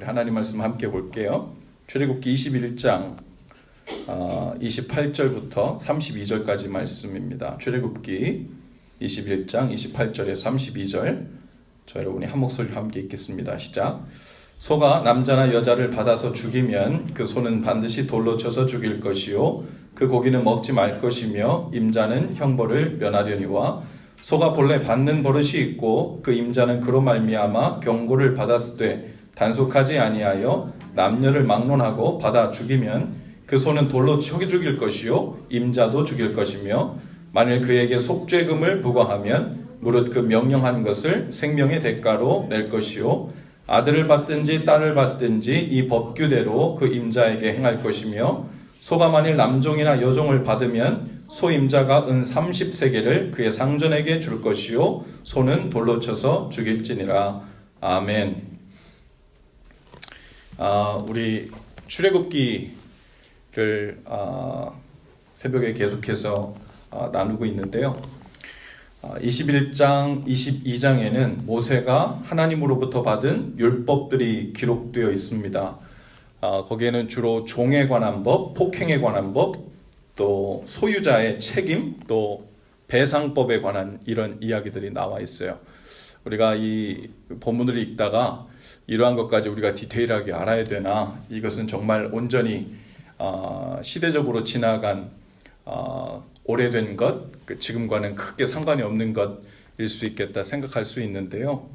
우리 하나님 말씀 함께 볼게요. 출애굽기 21장 28절부터 32절까지 말씀입니다. 출애굽기 21장 28절에서 32절 저 여러분이 한 목소리로 함께 읽겠습니다. 시작. 소가 남자나 여자를 받아서 죽이면 그 소는 반드시 돌로 쳐서 죽일 것이요 그 고기는 먹지 말 것이며 임자는 형벌을 면하려니와 소가 본래 받는 버릇이 있고 그 임자는 그로 말미암아 경고를 받았으되 단속하지 아니하여 남녀를 막론하고 받아 죽이면 그 소는 돌로 쳐 죽일 것이요 임자도 죽일 것이며 만일 그에게 속죄금을 부과하면 무릇 그 명령한 것을 생명의 대가로 낼 것이요 아들을 받든지 딸을 받든지 이 법규대로 그 임자에게 행할 것이며 소가 만일 남종이나 여종을 받으면 소임자가 은 30세겔을 그의 상전에게 줄 것이요 소는 돌로 쳐서 죽일지니라. 아멘. 우리 출애굽기를 새벽에 계속해서 나누고 있는데요. 21장, 22장에는 모세가 하나님으로부터 받은 율법들이 기록되어 있습니다. 거기에는 주로 종에 관한 법, 폭행에 관한 법, 또 소유자의 책임, 또 배상법에 관한 이런 이야기들이 나와 있어요. 우리가 이 본문을 읽다가 이러한 것까지 우리가 디테일하게 알아야 되나? 이것은 정말 온전히 시대적으로 지나간 오래된 것, 지금과는 크게 상관이 없는 것일 수 있겠다 생각할 수 있는데요.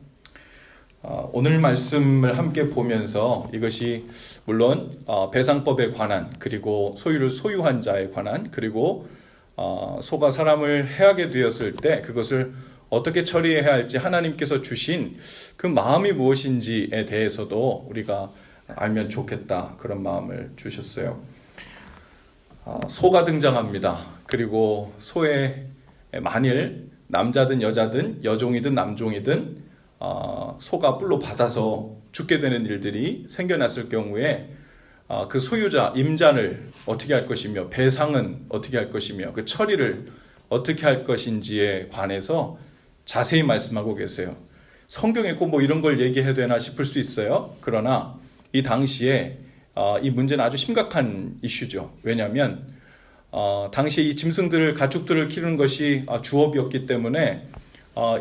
오늘 말씀을 함께 보면서 이것이 물론 배상법에 관한, 그리고 소유를 소유한 자에 관한, 그리고 소가 사람을 해하게 되었을 때 그것을 어떻게 처리해야 할지 하나님께서 주신 그 마음이 무엇인지에 대해서도 우리가 알면 좋겠다, 그런 마음을 주셨어요. 소가 등장합니다. 그리고 소에 만일 남자든 여자든 여종이든 남종이든 소가 뿔로 받아서 죽게 되는 일들이 생겨났을 경우에 그 소유자 임자를 어떻게 할 것이며 배상은 어떻게 할 것이며 그 처리를 어떻게 할 것인지에 관해서 자세히 말씀하고 계세요. 성경에 꼭 뭐 이런 걸 얘기해야 되나 싶을 수 있어요. 그러나 이 당시에 이 문제는 아주 심각한 이슈죠. 왜냐하면 당시에 이 짐승들을, 가축들을 기르는 것이 주업이었기 때문에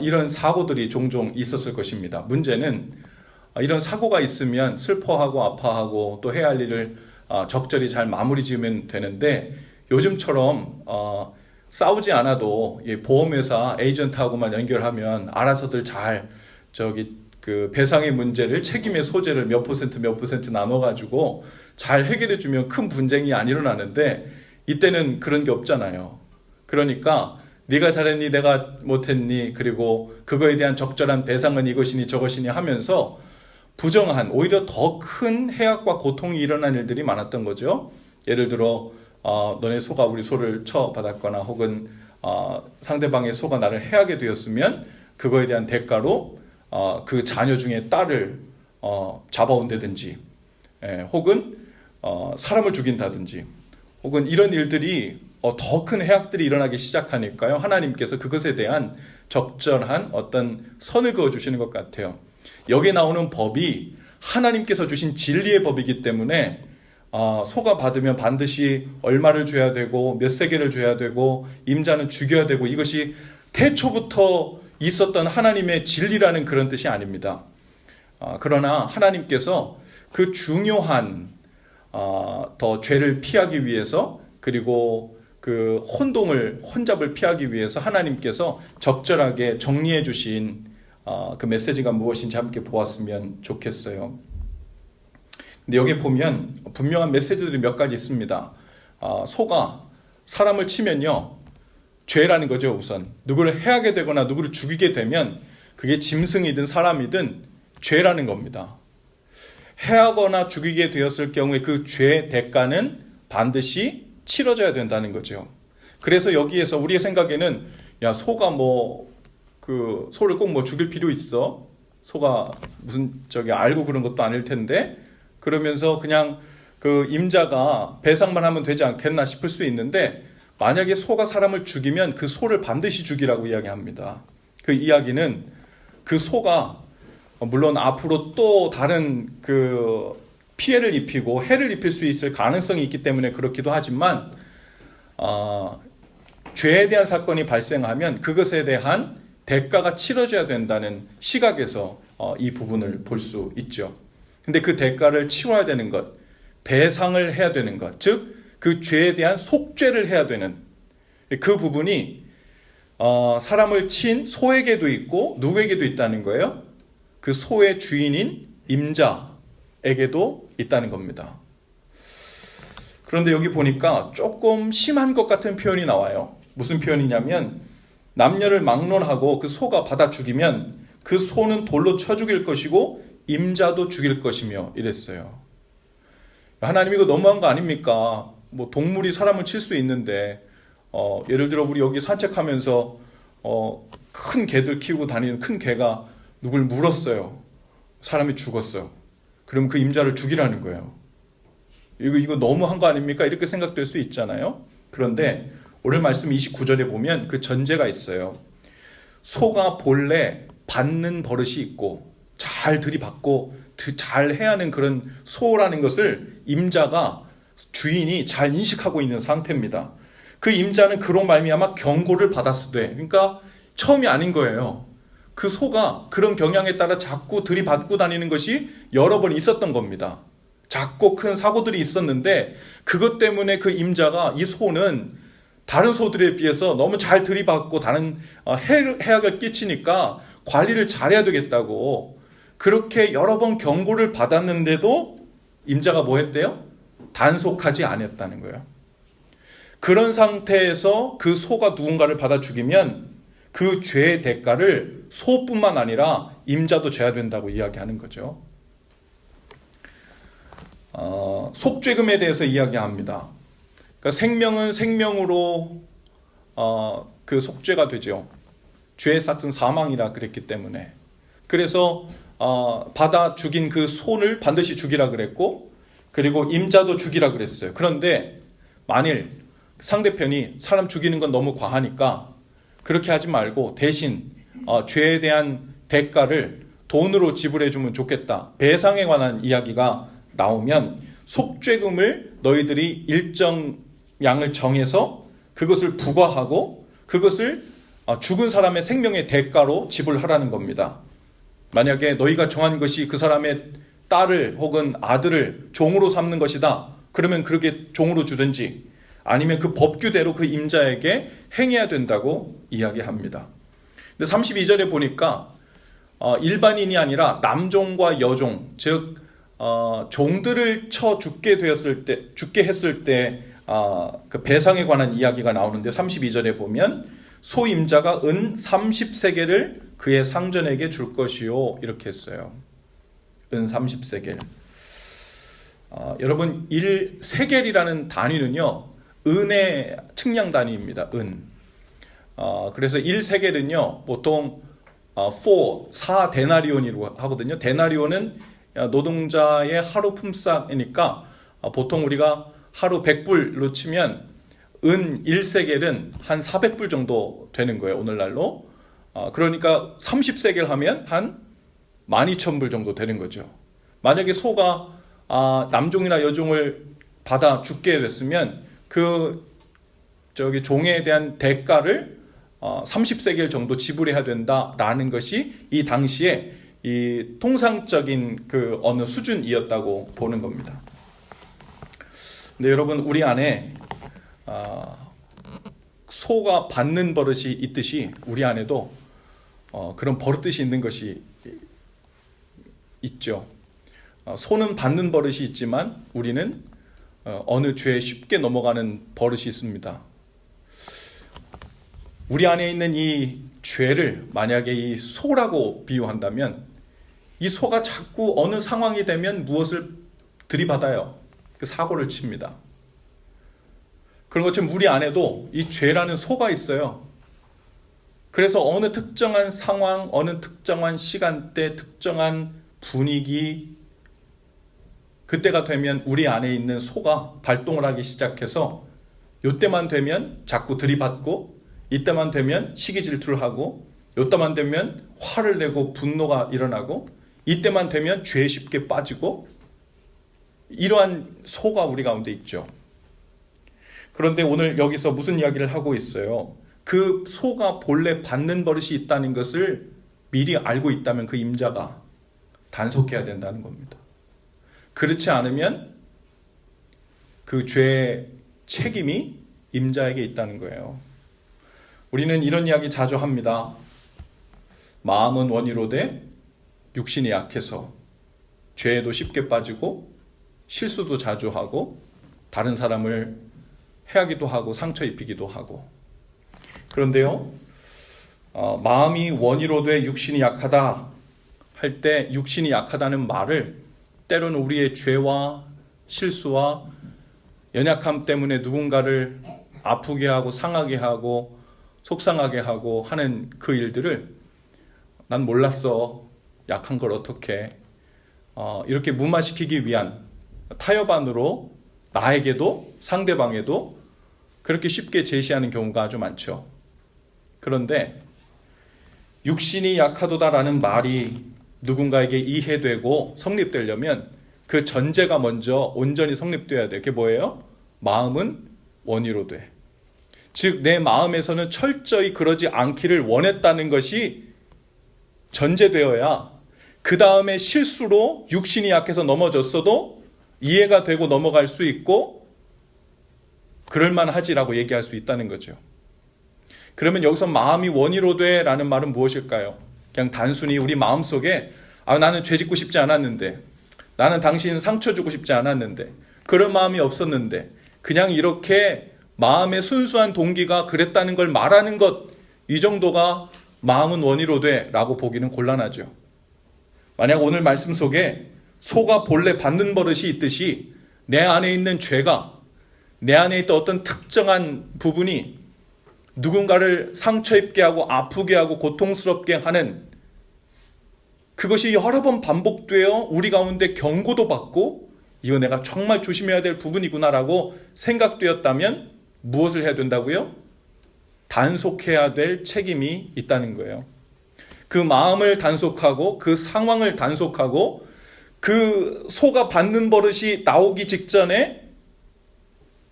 이런 사고들이 종종 있었을 것입니다. 문제는 이런 사고가 있으면 슬퍼하고 아파하고 또 해야 할 일을 적절히 잘 마무리 지으면 되는데, 요즘처럼 싸우지 않아도 보험회사 에이전트하고만 연결하면 알아서들 잘 그 배상의 문제를, 책임의 소재를 몇 퍼센트 나눠가지고 잘 해결해주면 큰 분쟁이 안 일어나는데, 이때는 그런 게 없잖아요. 그러니까 네가 잘했니 내가 못했니, 그리고 그거에 대한 적절한 배상은 이것이니 저것이니 하면서 부정한, 오히려 더 큰 해악과 고통이 일어난 일들이 많았던 거죠. 예를 들어 너네 소가 우리 소를 쳐받았거나 혹은 상대방의 소가 나를 해하게 되었으면 그거에 대한 대가로 그 자녀 중에 딸을 잡아온다든지, 혹은 사람을 죽인다든지, 혹은 이런 일들이 더 큰 해악들이 일어나기 시작하니까요, 하나님께서 그것에 대한 적절한 어떤 선을 그어주시는 것 같아요. 여기에 나오는 법이 하나님께서 주신 진리의 법이기 때문에 소가 받으면 반드시 얼마를 줘야 되고 몇 세겔을 줘야 되고 임자는 죽여야 되고, 이것이 태초부터 있었던 하나님의 진리라는 그런 뜻이 아닙니다. 그러나 하나님께서 그 중요한 더 죄를 피하기 위해서, 그리고 그 혼잡을 피하기 위해서 하나님께서 적절하게 정리해 주신 그 메시지가 무엇인지 함께 보았으면 좋겠어요. 근데 여기 보면 분명한 메시지들이 몇 가지 있습니다. 소가 사람을 치면요, 죄라는 거죠. 우선 누구를 해하게 되거나 누구를 죽이게 되면 그게 짐승이든 사람이든 죄라는 겁니다. 해하거나 죽이게 되었을 경우에 그 죄의 대가는 반드시 치러져야 된다는 거죠. 그래서 여기에서 우리의 생각에는 야, 소가 소를 꼭 죽일 필요 있어? 소가 무슨 알고 그런 것도 아닐 텐데, 그러면서 그냥 그 임자가 배상만 하면 되지 않겠나 싶을 수 있는데, 만약에 소가 사람을 죽이면 그 소를 반드시 죽이라고 이야기합니다. 그 이야기는 그 소가 물론 앞으로 또 다른 그 피해를 입히고 해를 입힐 수 있을 가능성이 있기 때문에 그렇기도 하지만 죄에 대한 사건이 발생하면 그것에 대한 대가가 치러져야 된다는 시각에서 이 부분을 볼 수 있죠. 근데 그 대가를 치러야 되는 것, 배상을 해야 되는 것, 즉 그 죄에 대한 속죄를 해야 되는 그 부분이 사람을 친 소에게도 있고 누구에게도 있다는 거예요. 그 소의 주인인 임자에게도 있다는 겁니다. 그런데 여기 보니까 조금 심한 것 같은 표현이 나와요. 무슨 표현이냐면 남녀를 막론하고 그 소가 받아 죽이면 그 소는 돌로 쳐 죽일 것이고 임자도 죽일 것이며 이랬어요. 하나님 이거 너무한 거 아닙니까? 뭐 동물이 사람을 칠 수 있는데 예를 들어 우리 여기 산책하면서 큰 개들 키우고 다니는 큰 개가 누굴 물었어요. 사람이 죽었어요. 그럼 그 임자를 죽이라는 거예요. 이거 너무한 거 아닙니까? 이렇게 생각될 수 있잖아요. 그런데 오늘 말씀 29절에 보면 그 전제가 있어요. 소가 본래 받는 버릇이 있고 잘 들이받고 잘 해야 하는 그런 소라는 것을 임자가 주인이 잘 인식하고 있는 상태입니다. 그 임자는 그로 말미암아 경고를 받았으되, 그러니까 처음이 아닌 거예요. 그 소가 그런 경향에 따라 자꾸 들이받고 다니는 것이 여러 번 있었던 겁니다. 작고 큰 사고들이 있었는데 그것 때문에 그 임자가 이 소는 다른 소들에 비해서 너무 잘 들이받고 다른 해악을 끼치니까 관리를 잘해야 되겠다고 그렇게 여러 번 경고를 받았는데도 임자가 뭐 했대요? 단속하지 않았다는 거예요. 그런 상태에서 그 소가 누군가를 받아 죽이면 그 죄의 대가를 소뿐만 아니라 임자도 져야 된다고 이야기하는 거죠. 속죄금에 대해서 이야기합니다. 그러니까 생명은 생명으로 그 속죄가 되죠. 죄의 삭은 사망이라 그랬기 때문에. 그래서 받아 죽인 그 소를 반드시 죽이라 그랬고, 그리고 임자도 죽이라 그랬어요. 그런데 만일 상대편이 사람 죽이는 건 너무 과하니까 그렇게 하지 말고 대신 죄에 대한 대가를 돈으로 지불해 주면 좋겠다, 배상에 관한 이야기가 나오면 속죄금을 너희들이 일정 양을 정해서 그것을 부과하고 그것을 죽은 사람의 생명의 대가로 지불하라는 겁니다. 만약에 너희가 정한 것이 그 사람의 딸을 혹은 아들을 종으로 삼는 것이다, 그러면 그렇게 종으로 주든지 아니면 그 법규대로 그 임자에게 행해야 된다고 이야기합니다. 근데 32절에 보니까 일반인이 아니라 남종과 여종, 즉 종들을 쳐 죽게 했을 때 그 배상에 관한 이야기가 나오는데 32절에 보면 소임자가 은 30세겔을 그의 상전에게 줄 것이요, 이렇게 했어요. 은 30세겔. 여러분 1세겔이라는 단위는요 은의 측량 단위입니다. 은. 그래서 1세겔은요 보통 4 데나리온이라고 하거든요. 데나리온은 노동자의 하루 품삯이니까 보통 우리가 하루 100불로 치면 은 1세겔은 한 400불 정도 되는 거예요, 오늘날로. 그러니까 30세겔 하면 한 12,000불 정도 되는 거죠. 만약에 소가 남종이나 여종을 받아 죽게 됐으면 그 종에 대한 대가를 30세겔 정도 지불해야 된다라는 것이 이 당시에 이 통상적인 그 어느 수준이었다고 보는 겁니다. 근데 여러분, 우리 안에 소가 받는 버릇이 있듯이 우리 안에도 그런 버릇듯이 있는 것이 있죠. 소는 받는 버릇이 있지만 우리는 어느 죄에 쉽게 넘어가는 버릇이 있습니다. 우리 안에 있는 이 죄를 만약에 이 소라고 비유한다면 이 소가 자꾸 어느 상황이 되면 무엇을 들이받아요? 그 사고를 칩니다. 그런 것처럼 우리 안에도 이 죄라는 소가 있어요. 그래서 어느 특정한 상황, 어느 특정한 시간대, 특정한 분위기, 그때가 되면 우리 안에 있는 소가 발동을 하기 시작해서 이때만 되면 자꾸 들이받고, 이때만 되면 시기 질투를 하고, 이때만 되면 화를 내고 분노가 일어나고, 이때만 되면 죄에 쉽게 빠지고 이러한 소가 우리 가운데 있죠. 그런데 오늘 여기서 무슨 이야기를 하고 있어요? 그 소가 본래 받는 버릇이 있다는 것을 미리 알고 있다면 그 임자가 단속해야 된다는 겁니다. 그렇지 않으면 그 죄의 책임이 임자에게 있다는 거예요. 우리는 이런 이야기 자주 합니다. 마음은 원이로되 육신이 약해서 죄에도 쉽게 빠지고 실수도 자주 하고 다른 사람을 해하기도 하고 상처 입히기도 하고. 그런데요, 마음이 원이로되 육신이 약하다 할 때 육신이 약하다는 말을 때로는 우리의 죄와 실수와 연약함 때문에 누군가를 아프게 하고 상하게 하고 속상하게 하고 하는 그 일들을 난 몰랐어, 약한 걸 어떻게 이렇게 무마시키기 위한 타협안으로 나에게도 상대방에도 그렇게 쉽게 제시하는 경우가 아주 많죠. 그런데 육신이 약하도다라는 말이 누군가에게 이해되고 성립되려면 그 전제가 먼저 온전히 성립돼야 돼요. 그게 뭐예요? 마음은 원이로 돼. 즉 내 마음에서는 철저히 그러지 않기를 원했다는 것이 전제되어야 그 다음에 실수로 육신이 약해서 넘어졌어도 이해가 되고 넘어갈 수 있고 그럴만하지라고 얘기할 수 있다는 거죠. 그러면 여기서 마음이 원이로 돼 라는 말은 무엇일까요? 그냥 단순히 우리 마음속에 나는 죄 짓고 싶지 않았는데, 나는 당신 상처 주고 싶지 않았는데, 그런 마음이 없었는데 그냥 이렇게 마음의 순수한 동기가 그랬다는 걸 말하는 것, 이 정도가 마음은 원이로 돼 라고 보기는 곤란하죠. 만약 오늘 말씀 속에 소가 본래 받는 버릇이 있듯이 내 안에 있는 죄가, 내 안에 있던 어떤 특정한 부분이 누군가를 상처 입게 하고 아프게 하고 고통스럽게 하는 그것이 여러 번 반복되어 우리 가운데 경고도 받고 이거 내가 정말 조심해야 될 부분이구나라고 생각되었다면 무엇을 해야 된다고요? 단속해야 될 책임이 있다는 거예요. 그 마음을 단속하고 그 상황을 단속하고 그 소가 받는 버릇이 나오기 직전에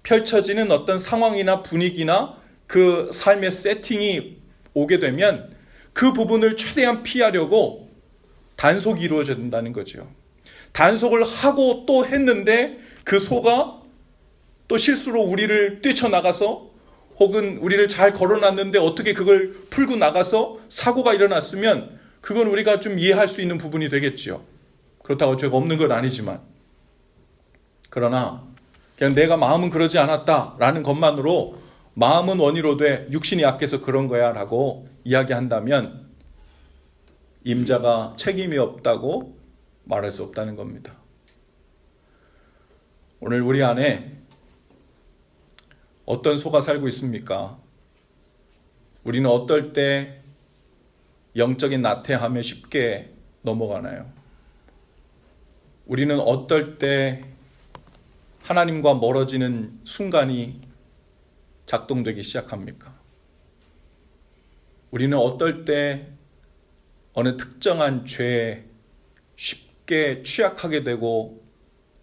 펼쳐지는 어떤 상황이나 분위기나 그 삶의 세팅이 오게 되면 그 부분을 최대한 피하려고 단속이 이루어져야 된다는 거죠. 단속을 하고 또 했는데 그 소가 또 실수로 우리를 뛰쳐나가서 혹은 우리를 잘 걸어놨는데 어떻게 그걸 풀고 나가서 사고가 일어났으면 그건 우리가 좀 이해할 수 있는 부분이 되겠지요. 그렇다고 죄가 없는 건 아니지만, 그러나 그냥 내가 마음은 그러지 않았다라는 것만으로 마음은 원이로 돼 육신이 약해서 그런 거야 라고 이야기한다면 임자가 책임이 없다고 말할 수 없다는 겁니다. 오늘 우리 안에 어떤 소가 살고 있습니까? 우리는 어떨 때 영적인 나태함에 쉽게 넘어가나요? 우리는 어떨 때 하나님과 멀어지는 순간이 작동되기 시작합니까? 우리는 어떨 때 어느 특정한 죄에 쉽게 취약하게 되고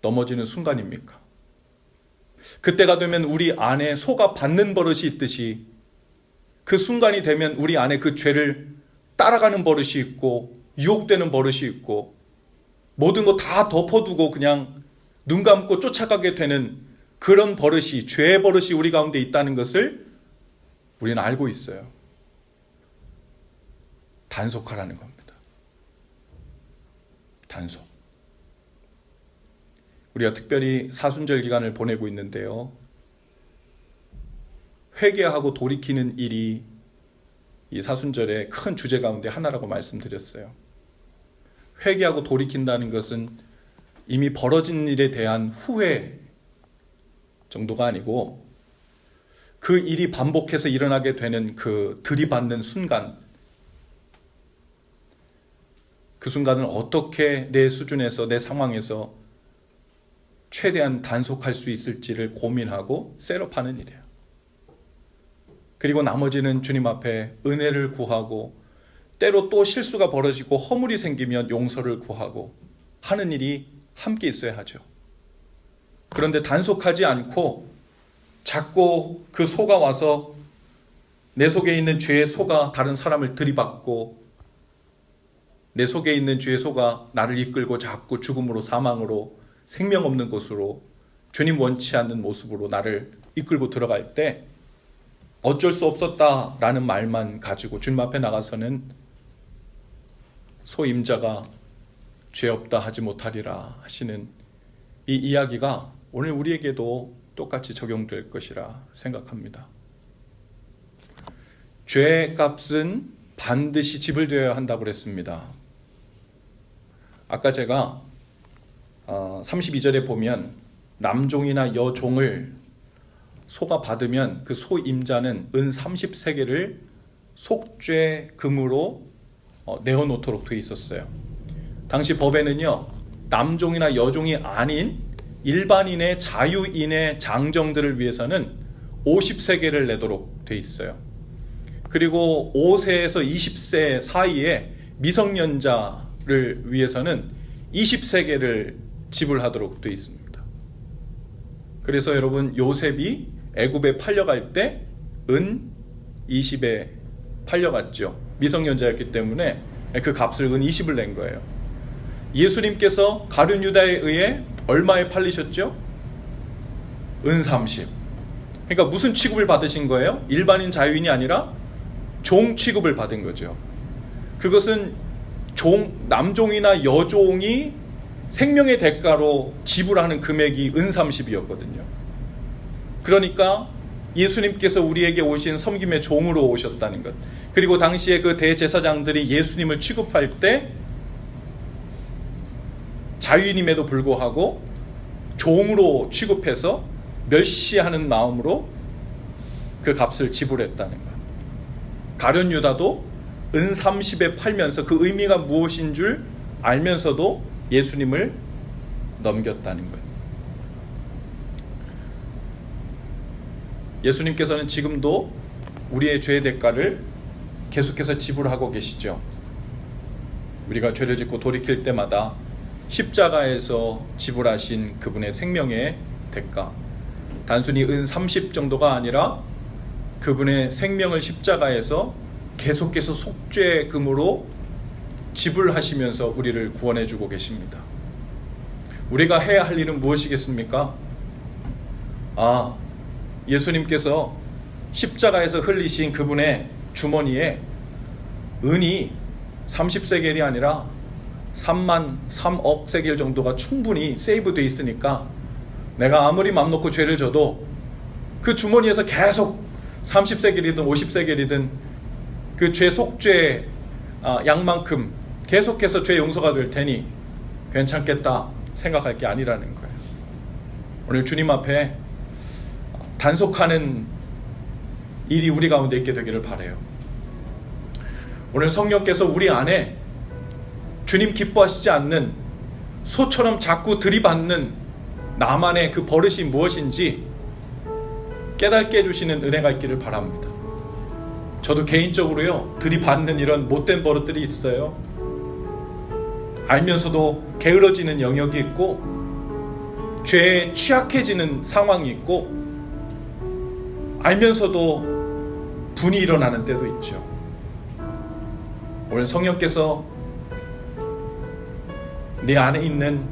넘어지는 순간입니까? 그때가 되면 우리 안에 소가 받는 버릇이 있듯이 그 순간이 되면 우리 안에 그 죄를 따라가는 버릇이 있고 유혹되는 버릇이 있고 모든 거 다 덮어두고 그냥 눈 감고 쫓아가게 되는 그런 버릇이, 죄의 버릇이 우리 가운데 있다는 것을 우리는 알고 있어요. 단속하라는 겁니다. 단속. 우리가 특별히 사순절 기간을 보내고 있는데요. 회개하고 돌이키는 일이 이 사순절의 큰 주제 가운데 하나라고 말씀드렸어요. 회개하고 돌이킨다는 것은 이미 벌어진 일에 대한 후회 정도가 아니고 그 일이 반복해서 일어나게 되는 그 들이받는 순간, 그 순간을 어떻게 내 수준에서 내 상황에서 최대한 단속할 수 있을지를 고민하고 셋업하는 일이에요. 그리고 나머지는 주님 앞에 은혜를 구하고 때로 또 실수가 벌어지고 허물이 생기면 용서를 구하고 하는 일이 함께 있어야 하죠. 그런데 단속하지 않고 자꾸 그 소가 와서 내 속에 있는 죄의 소가 다른 사람을 들이받고 내 속에 있는 죄의 소가 나를 이끌고 자꾸 죽음으로, 사망으로, 생명 없는 곳으로, 주님 원치 않는 모습으로 나를 이끌고 들어갈 때 어쩔 수 없었다라는 말만 가지고 주님 앞에 나가서는 소임자가 죄 없다 하지 못하리라 하시는 이 이야기가 오늘 우리에게도 똑같이 적용될 것이라 생각합니다. 죄의 값은 반드시 지불되어야 한다고 그랬습니다. 아까 제가 32절에 보면 남종이나 여종을 소가 받으면 그 소임자는 은 30세겔을 속죄금으로 내어놓도록 되어 있었어요. 당시 법에는요, 남종이나 여종이 아닌 일반인의 자유인의 장정들을 위해서는 50세겔을 내도록 되어 있어요. 그리고 5세에서 20세 사이에 미성년자를 위해서는 20세겔을 지불하도록 되어 있습니다. 그래서 여러분, 요셉이 애굽에 팔려갈 때 은 20에 팔려갔죠. 미성년자였기 때문에 그 값을 은 20을 낸 거예요. 예수님께서 가룟 유다에 의해 얼마에 팔리셨죠? 은 30. 그러니까 무슨 취급을 받으신 거예요? 일반인 자유인이 아니라 종 취급을 받은 거죠. 그것은 남종이나 여종이 생명의 대가로 지불하는 금액이 은 30이었거든요. 그러니까 예수님께서 우리에게 오신 섬김의 종으로 오셨다는 것. 그리고 당시에 그 대제사장들이 예수님을 취급할 때 자유인임에도 불구하고 종으로 취급해서 멸시하는 마음으로 그 값을 지불했다는 것. 가룟 유다도 은 30에 팔면서 그 의미가 무엇인 줄 알면서도 예수님을 넘겼다는 것. 예수님께서는 지금도 우리의 죄의 대가를 계속해서 지불하고 계시죠. 우리가 죄를 짓고 돌이킬 때마다 십자가에서 지불하신 그분의 생명의 대가, 단순히 은 30 정도가 아니라 그분의 생명을 십자가에서 계속해서 속죄금으로 지불하시면서 우리를 구원해 주고 계십니다. 우리가 해야 할 일은 무엇이겠습니까? 예수님께서 십자가에서 흘리신 그분의 주머니에 은이 30세겔이 아니라 3억 세겔 정도가 충분히 세이브되어 있으니까 내가 아무리 맘 놓고 죄를 져도 그 주머니에서 계속 30세겔이든 50세겔이든 그 죄 속죄 양만큼 계속해서 죄 용서가 될 테니 괜찮겠다 생각할 게 아니라는 거예요. 오늘 주님 앞에 단속하는 일이 우리 가운데 있게 되기를 바라요. 오늘 성령께서 우리 안에 주님 기뻐하시지 않는 소처럼 자꾸 들이받는 나만의 그 버릇이 무엇인지 깨닫게 해주시는 은혜가 있기를 바랍니다. 저도 개인적으로요, 들이받는 이런 못된 버릇들이 있어요. 알면서도 게으러지는 영역이 있고 죄에 취약해지는 상황이 있고 알면서도 분이 일어나는 때도 있죠. 오늘 성령께서 내 안에 있는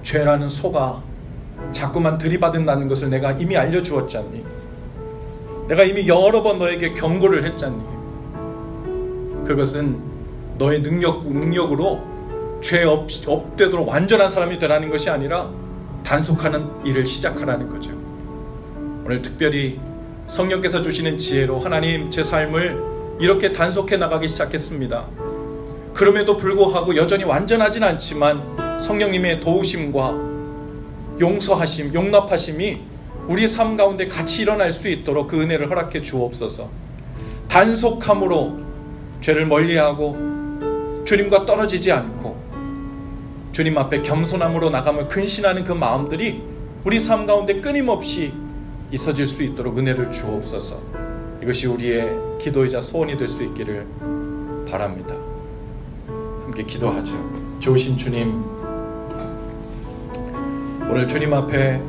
죄라는 소가 자꾸만 들이받는다는 것을 내가 이미 알려주었잖니. 내가 이미 여러 번 너에게 경고를 했잖니. 그것은 너의 능력으로 죄 없되도록 완전한 사람이 되라는 것이 아니라 단속하는 일을 시작하라는 거죠. 오늘 특별히 성령께서 주시는 지혜로 하나님, 제 삶을 이렇게 단속해 나가기 시작했습니다. 그럼에도 불구하고 여전히 완전하진 않지만 성령님의 도우심과 용서하심, 용납하심이 우리 삶 가운데 같이 일어날 수 있도록 그 은혜를 허락해 주옵소서. 단속함으로 죄를 멀리하고 주님과 떨어지지 않고 주님 앞에 겸손함으로 나감을 근신하는 그 마음들이 우리 삶 가운데 끊임없이 있어질 수 있도록 은혜를 주옵소서. 이것이 우리의 기도이자 소원이 될 수 있기를 바랍니다. 함께 기도하죠. 좋으신 주님, 오늘 주님 앞에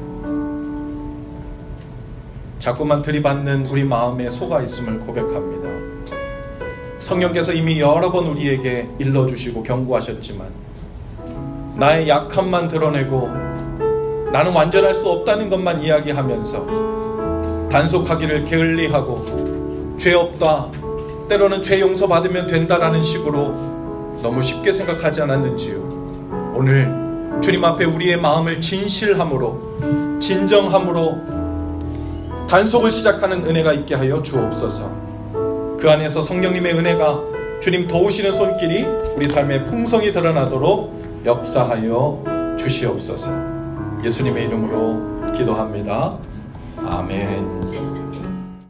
자꾸만 들이받는 우리 마음에 속아 있음을 고백합니다. 성령께서 이미 여러 번 우리에게 일러주시고 경고하셨지만 나의 약함만 드러내고 나는 완전할 수 없다는 것만 이야기하면서 단속하기를 게을리하고 죄 없다, 때로는 죄 용서받으면 된다라는 식으로 너무 쉽게 생각하지 않았는지요. 오늘 주님 앞에 우리의 마음을 진실함으로, 진정함으로 단속을 시작하는 은혜가 있게 하여 주옵소서. 그 안에서 성령님의 은혜가, 주님 도우시는 손길이 우리 삶의 풍성이 드러나도록 역사하여 주시옵소서. 예수님의 이름으로 기도합니다. 아멘.